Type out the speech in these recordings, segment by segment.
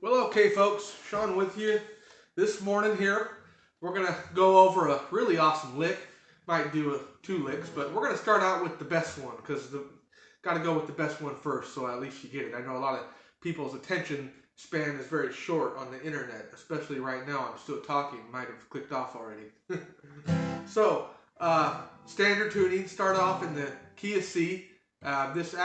Well, okay, folks, Sean with you. This morning here, we're going to go over a really awesome lick. Might do two licks, but we're going to start out with the best one because got to go with the best one first, so at least you get it. I know a lot of people's attention span is very short on the internet, especially right now. I'm still talking, might have clicked off already. So, standard tuning, start off in the key of C. This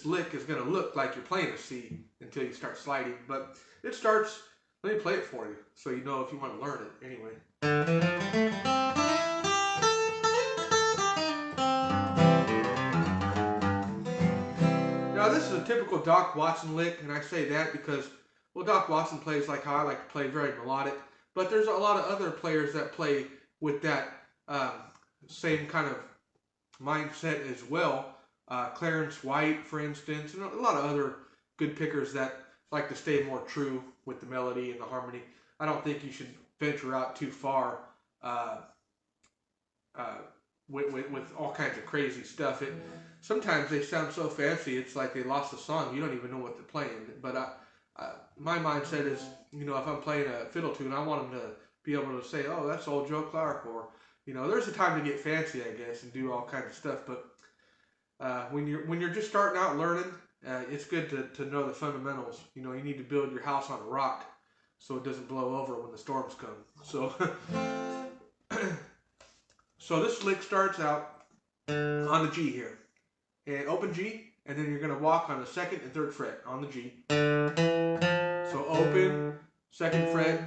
lick is going to look like you're playing a C until you start sliding, but it starts, let me play it for you so you know if you want to learn it anyway. Now this is a typical Doc Watson lick, and I say that because, well, Doc Watson plays like how I like to play, very melodic, but there's a lot of other players that play with that same kind of mindset as well. Clarence White, for instance, and a lot of other good pickers that like to stay more true with the melody and the harmony. I don't think you should venture out too far with all kinds of crazy stuff. Sometimes they sound so fancy, it's like they lost the song. You don't even know what they're playing. But my mindset is, you know, if I'm playing a fiddle tune, I want them to be able to say, "Oh, that's old Joe Clark," or, you know, there's a time to get fancy, I guess, and do all kinds of stuff. But when you're just starting out learning, it's good to know the fundamentals. You know, you need to build your house on a rock so it doesn't blow over when the storms come. So, so this lick starts out on the G here, and open G, and then you're going to walk on the second and third fret on the G. So open, second fret,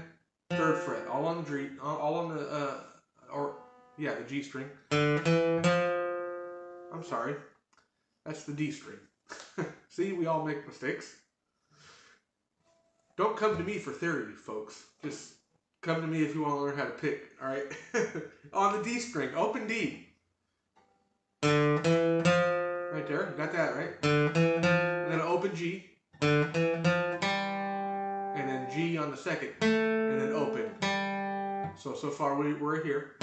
third fret, all on the G, all on the the G string. I'm sorry. That's the D string. See, we all make mistakes. Don't come to me for theory, folks. Just come to me if you want to learn how to pick, all right? On the D string, open D. Right there, got that, right? And then open G. And then G on the second. And then open. So far we're here.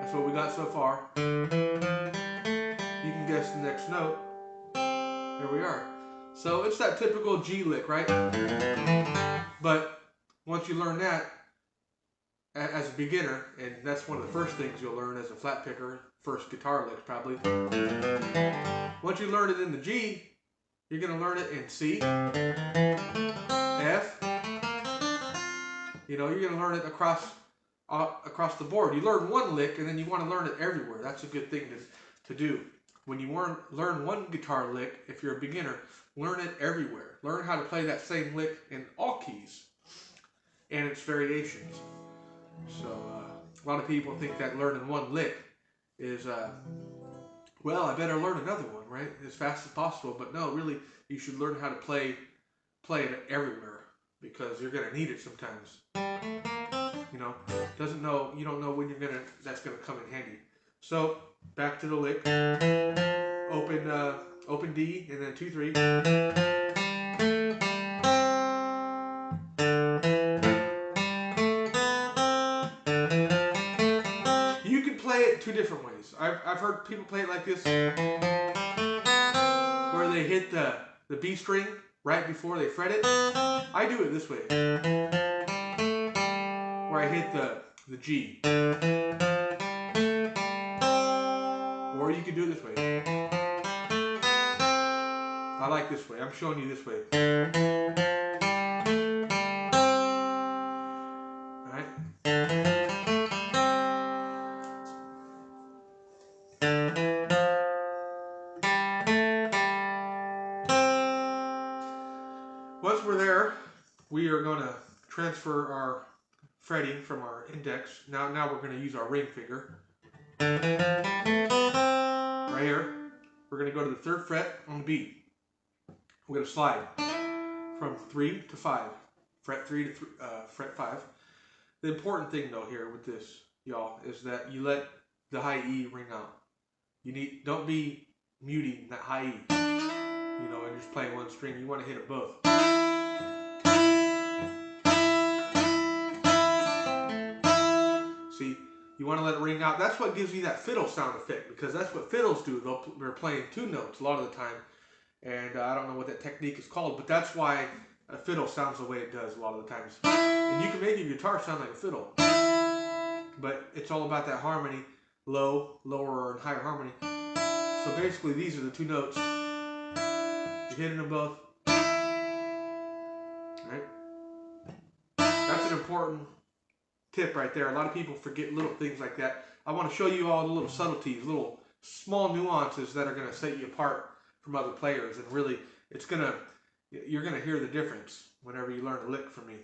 That's what we got so far. You can guess the next note. There we are. So it's that typical G lick, right? But once you learn that as a beginner, and that's one of the first things you'll learn as a flat picker, first guitar lick probably. Once you learn it in the G, you're going to learn it in C, F. You know, you're going to learn it across the board. You learn one lick and then you want to learn it everywhere. That's a good thing to do. When you learn one guitar lick, if you're a beginner, learn it everywhere. Learn how to play that same lick in all keys and its variations. So a lot of people think that learning one lick is, well, I better learn another one, right? As fast as possible. But no, really, you should learn how to play it everywhere because you're going to need it sometimes. You know, you don't know when that's gonna come in handy. So back to the lick. Open D and then 2, 3. You can play it two different ways. I've heard people play it like this, where they hit the B string right before they fret it. I do it this way, where I hit the G. Or you can do it this way. I like this way. I'm showing you this way. Alright? Once we're there, we are going to transfer our fretting from our index. Now we're going to use our ring finger. Right here. We're going to go to the third fret on the B. We're going to slide from 3 to 5. Fret 3 to fret 5. The important thing though here with this, y'all, is that you let the high E ring out. Don't be muting that high E. You know, and just playing one string. You want to hit it both. See, you want to let it ring out. That's what gives you that fiddle sound effect, because that's what fiddles do. They're playing two notes a lot of the time, And I don't know what that technique is called, but that's why a fiddle sounds the way it does a lot of the times. And you can make your guitar sound like a fiddle, but it's all about that harmony, low, lower, and higher harmony. So basically these are the two notes. You're hitting them both. Right? That's an important tip right there. A lot of people forget little things like that. I want to show you all the little subtleties, little small nuances that are going to set you apart from other players, and really you're gonna hear the difference whenever you learn a lick from me.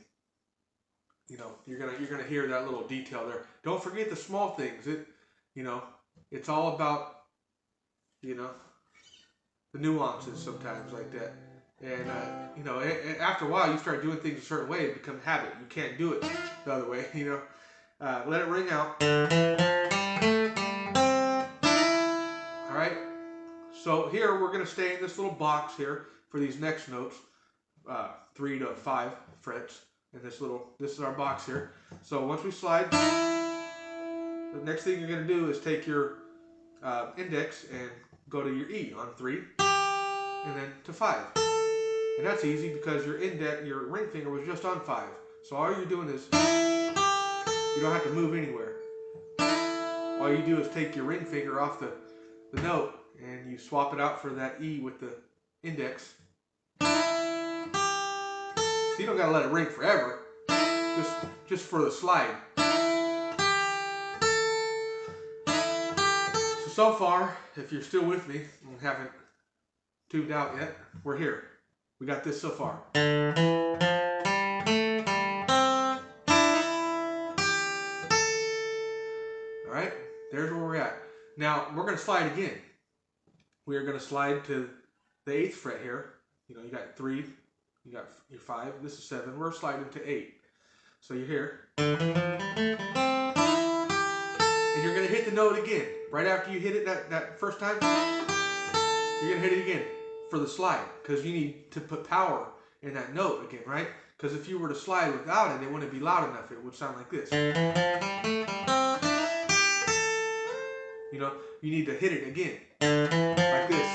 You know, you're gonna hear that little detail there. Don't forget the small things. It's all about, the nuances sometimes like that. And after a while you start doing things a certain way, it becomes habit. You can't do it the other way. Let it ring out. All right. So here we're going to stay in this little box here for these next notes, 3 to 5 frets. And this is our box here. So once we slide, the next thing you're going to do is take your index and go to your E on 3, and then to 5. And that's easy because your ring finger was just on 5. So all you're doing is, you don't have to move anywhere. All you do is take your ring finger off the note, and you swap it out for that E with the index. So you don't got to let it ring forever, just for the slide. So far, if you're still with me and haven't tuned out yet, we're here. We got this so far. All right, there's where we're at. Now we're going to slide again. We are going to slide to the 8th fret here. You got 3, you got your 5, this is 7. We're sliding to 8. So you're here. And you're going to hit the note again. Right after you hit it that first time, you're going to hit it again for the slide, because you need to put power in that note again, right? Because if you were to slide without it, it wouldn't be loud enough. It would sound like this. You need to hit it again, like this.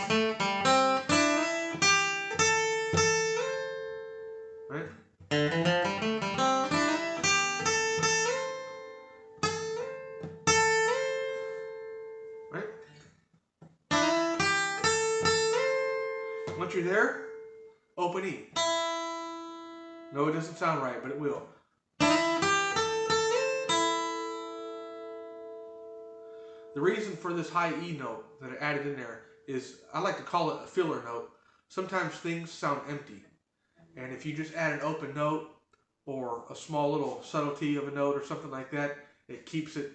Right? Right? Once you're there, open E. No, it doesn't sound right, but it will. The reason for this high E note that I added in there is, I like to call it a filler note. Sometimes things sound empty. And if you just add an open note or a small little subtlety of a note or something like that, it keeps it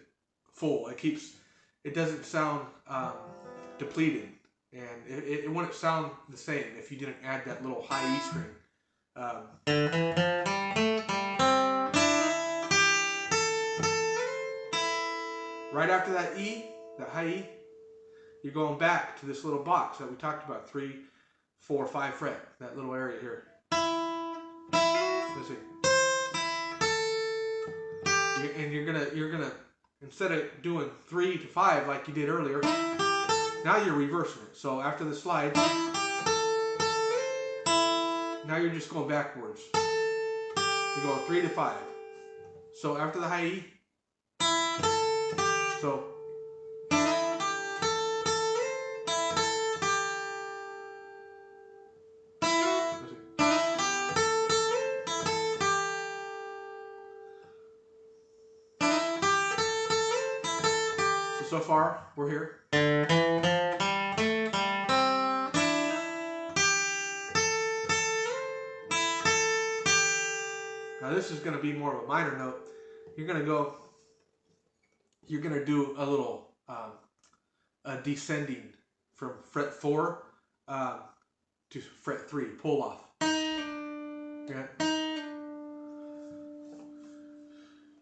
full. It doesn't sound depleted. And it wouldn't sound the same if you didn't add that little high E string. Right after that E, that high E, you're going back to this little box that we talked about, 3, 4, 5 fret, that little area here. Let's see. And you're gonna instead of doing 3 to 5 like you did earlier, now you're reversing it. So after the slide, now you're just going backwards. You're going 3 to 5. So after the high E, so so far we're here. Now this is going to be more of a minor note. You're going to do a little descending from fret 4 to fret 3, pull off. Okay.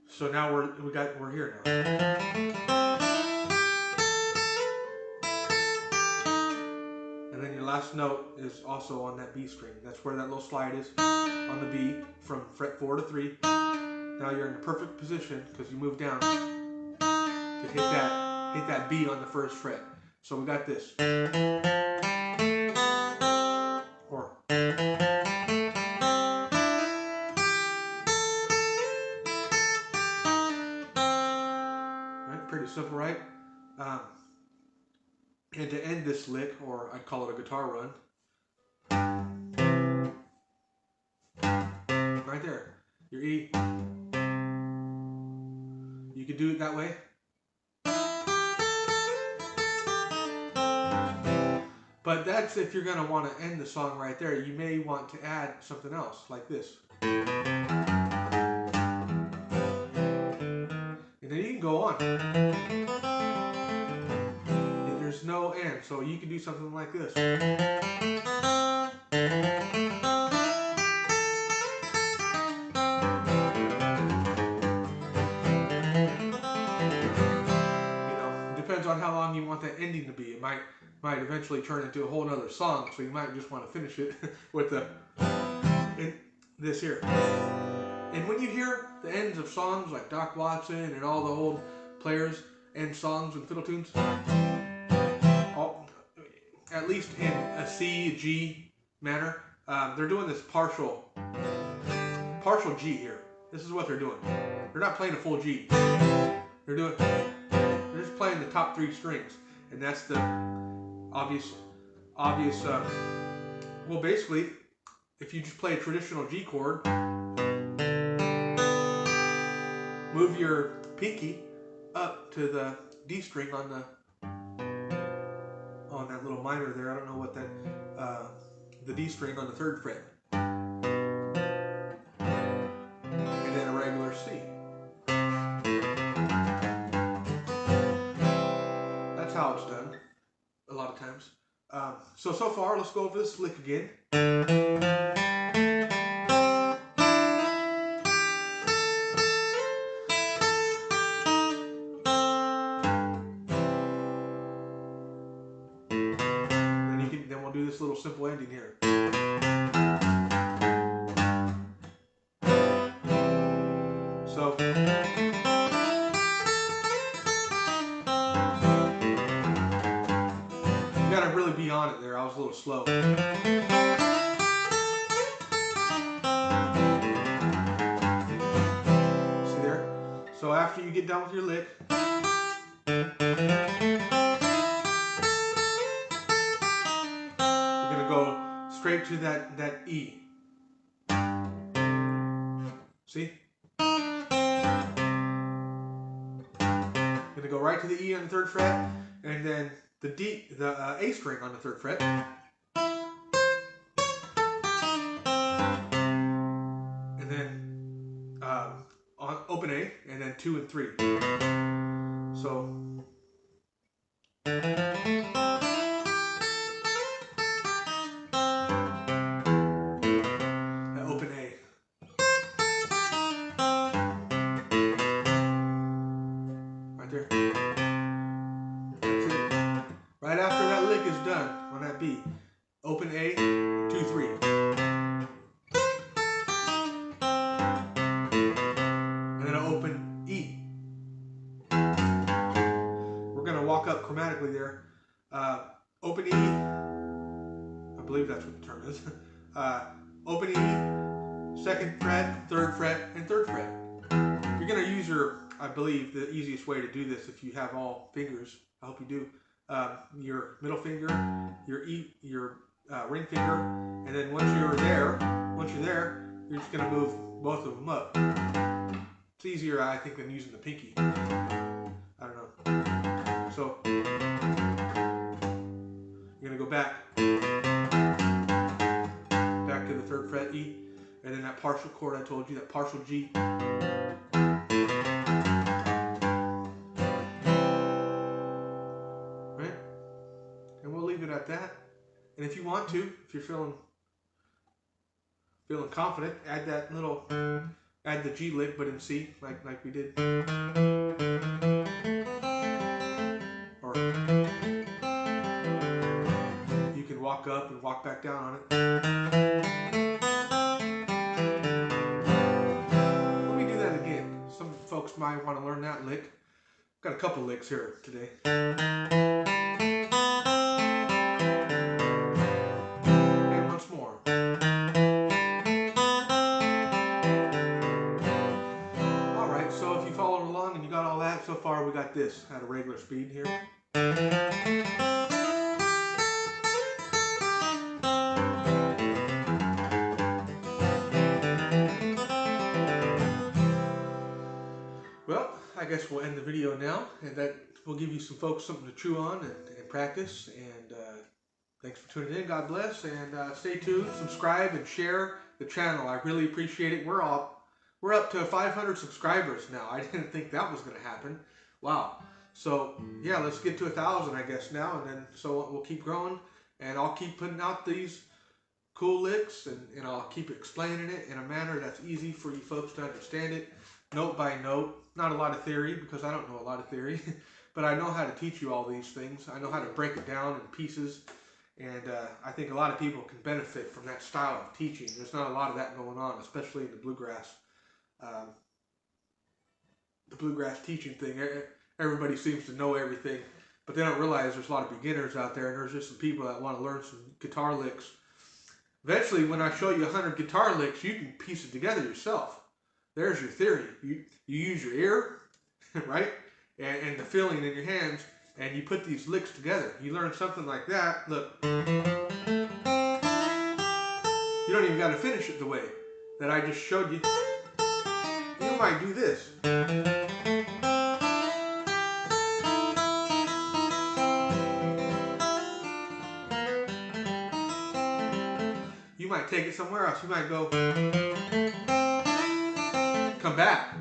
So now we're here now. And then your last note is also on that B string. That's where that little slide is on the B from fret 4 to 3. Now you're in the perfect position because you move down to hit that B on the 1st fret. So we got this. lick, or I call it a guitar run. Right there, your E. You can do it that way. But that's if you're going to want to end the song right there. You may want to add something else, like this. And then you can go on. And there's no end, so you can do something like this. Depends on how long you want that ending to be. It might eventually turn into a whole other song, so you might just want to finish it with this here. And when you hear the ends of songs like Doc Watson and all the old players end songs and fiddle tunes, at least in a C, G manner, they're doing this partial G here. This is what they're doing. They're not playing a full G. They're just playing the top 3 strings, and that's the obvious. Well, basically, if you just play a traditional G chord, move your pinky up to the D string on that little minor there. I don't know what that the D string on the 3rd fret, and then a regular C. That's how it's done a lot of times. So far, let's go over this lick again. Then we'll do this little simple ending here. So you gotta really be on it there. I was a little slow. See there? So after you get done with your lick, you're gonna go straight to that E. See? Gonna go right to the E on the 3rd fret, and then the A string on the 3rd fret, and then on open A, and then 2 and 3. So open A. Right there. That's it. Right after that lick is done on that B, open A, 2, 3. And then I'll open E. We're going to walk up chromatically there. Open E, I believe that's what the term is. Open E, 2nd fret, 3rd fret, and 3rd fret. You're going to use I believe the easiest way to do this, if you have all fingers, I hope you do, your middle finger, your ring finger, and then once you're there, you're just going to move both of them up. It's easier, I think, than using the pinky. I don't know. So you're going to go back to the 3rd fret E, and then that partial chord I told you, that partial G. Right? And we'll leave it at that. And if you want to, if you're feeling confident, add the G lick, but in C, like we did. Or you can walk up and walk back down on it. Let me do that again. Some folks might want to learn that lick. Got a couple licks here today. And once more. Alright, so if you followed along and you got all that, so far we got this at a regular speed here. guess we'll end the video now, and that will give you some folks something to chew on and practice. And thanks for tuning in. God bless, and stay tuned. Subscribe and share the channel. I really appreciate it. We're up to 500 subscribers now. I didn't think that was going to happen. Wow. So yeah, let's get to 1,000, I guess, now, and then so we'll keep growing, and I'll keep putting out these cool licks, and I'll keep explaining it in a manner that's easy for you folks to understand it, note by note. Not a lot of theory, because I don't know a lot of theory, but I know how to teach you all these things. I know how to break it down in pieces, and I think a lot of people can benefit from that style of teaching. There's not a lot of that going on, especially in the bluegrass teaching thing. Everybody seems to know everything, but they don't realize there's a lot of beginners out there, and there's just some people that want to learn some guitar licks. Eventually, when I show you 100 guitar licks, you can piece it together yourself. There's your theory. You use your ear, right, and the feeling in your hands, and you put these licks together. You learn something like that. Look, you don't even got to finish it the way that I just showed you. You might do this. You might take it somewhere else. You might go, come back.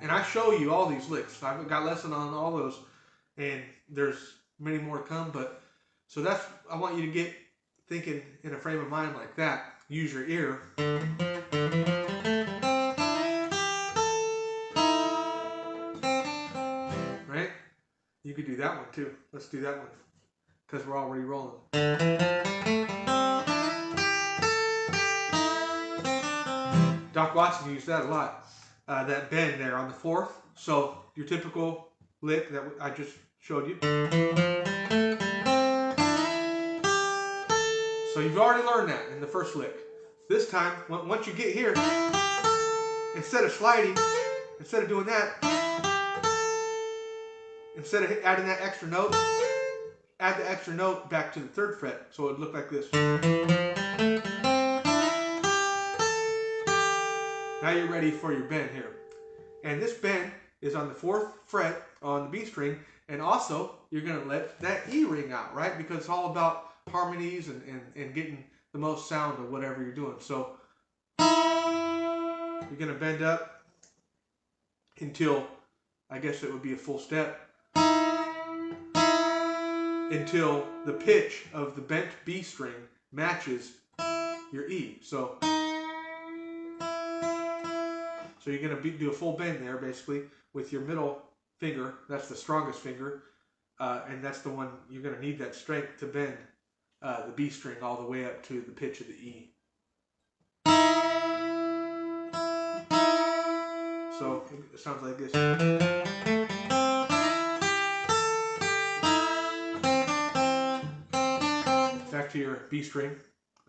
And I show you all these licks. I've got lesson on all those, and there's many more to come. But so that's, I want you to get thinking in a frame of mind like that. Use your ear. Right? You could do that one too. Let's do that one, because we're already rolling. Doc Watson used that a lot. That bend there on the fourth. So your typical lick that I just showed you. So you've already learned that in the first lick. This time, once you get here, instead of sliding, instead of doing that, instead of adding that extra note, add the extra note back to the 3rd fret, so it would look like this. Now you're ready for your bend here. And this bend is on the 4th fret on the B string, and also you're going to let that E ring out, right? Because it's all about harmonies and getting the most sound of whatever you're doing. So you're going to bend up until, I guess it would be a full step, until the pitch of the bent B string matches your E. So you're going to do a full bend there, basically, with your middle finger. That's the strongest finger, and that's the one you're going to need that strength to bend the B string all the way up to the pitch of the E. So it sounds like this. Back to your B string.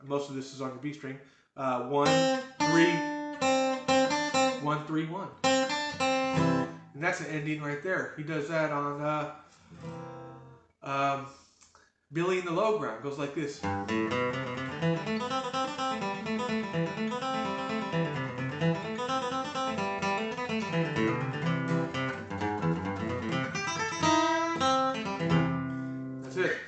Most of this is on your B string. 1, 3, 1, 3, 1. And that's an ending right there. He does that on Billy in the Low Ground. Goes like this. That's it.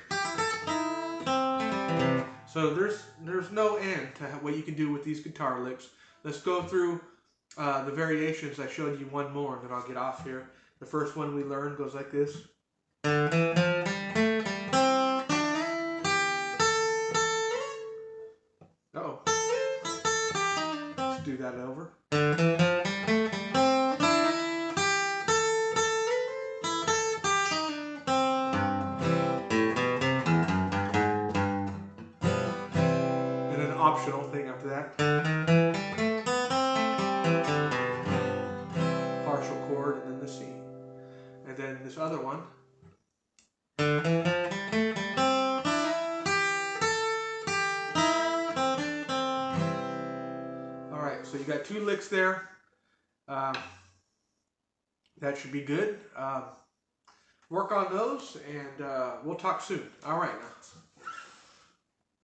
So there's no end to what you can do with these guitar licks. Let's go through the variations. I showed you one more, and then I'll get off here. The first one we learned goes like this. Uh-oh. Let's do that over. And an optional thing after that. Partial chord, and then the C. And then this other one. Alright, so you got 2 licks there. That should be good. Work on those, and we'll talk soon. Alright now.